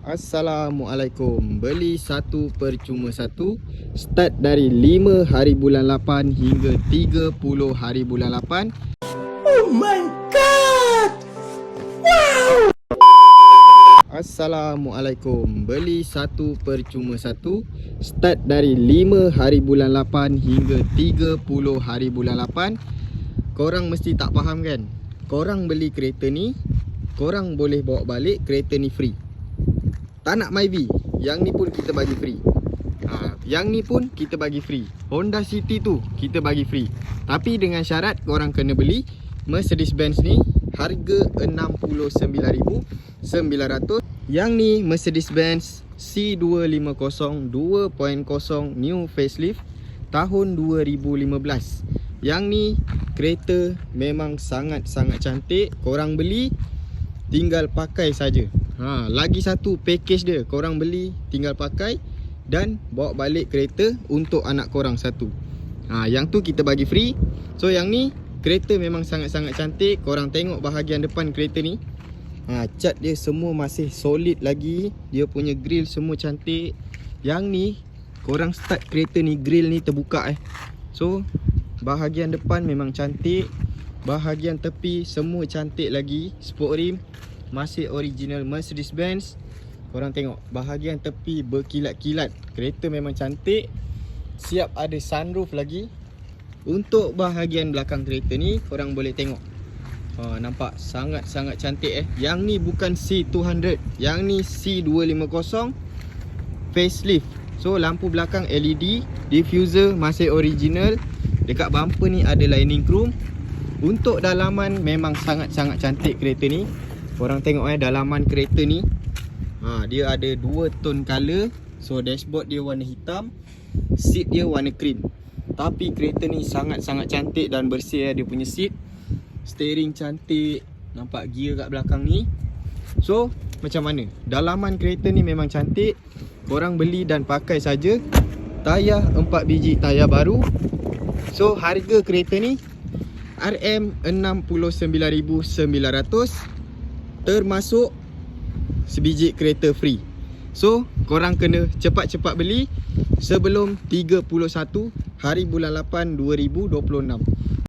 Assalamualaikum. Beli satu percuma satu. Start dari 5 hari bulan 8 hingga 30 hari bulan 8. Oh my god! Wow! Assalamualaikum. Beli satu percuma satu. Start dari 5 hari bulan 8 hingga 30 hari bulan 8. Korang mesti tak faham kan? Korang beli kereta ni, korang boleh bawa balik kereta ni free. Tak nak Myvi, yang ni pun kita bagi free. Yang ni pun kita bagi free. Honda City tu kita bagi free. Tapi dengan syarat korang kena beli Mercedes-Benz ni harga 69,900. Yang ni Mercedes-Benz C250 2.0 new facelift tahun 2015. Yang ni kereta memang sangat-sangat cantik. Korang beli tinggal pakai saja. Lagi satu package dia, korang beli tinggal pakai dan bawa balik kereta untuk anak korang satu. Yang tu kita bagi free. So yang ni kereta memang sangat-sangat cantik. Korang tengok bahagian depan kereta ni. Cat dia semua masih solid lagi. Dia punya grill semua cantik. Yang ni korang start kereta ni, grill ni terbuka So bahagian depan memang cantik. Bahagian tepi semua cantik lagi. Sport rim masih original Mercedes-Benz. Korang tengok bahagian tepi berkilat-kilat. Kereta memang cantik. Siap ada sunroof lagi. Untuk bahagian belakang kereta ni korang boleh tengok. Nampak sangat-sangat cantik Yang ni bukan C200, yang ni C250 facelift. So lampu belakang LED, diffuser masih original. Dekat bumper ni ada lining chrome. Untuk dalaman memang sangat-sangat cantik kereta ni. Korang tengok dalaman kereta ni. Dia ada 2 tone color. So dashboard dia warna hitam, seat dia warna cream. Tapi kereta ni sangat-sangat cantik dan bersih dia punya seat. Steering cantik. Nampak gear kat belakang ni. So macam mana? Dalaman kereta ni memang cantik. Korang beli dan pakai saja. Tayar 4 biji tayar baru. So harga kereta ni RM69,900 termasuk sebiji kereta free. So korang kena cepat-cepat beli sebelum 31 hari bulan 8 2026.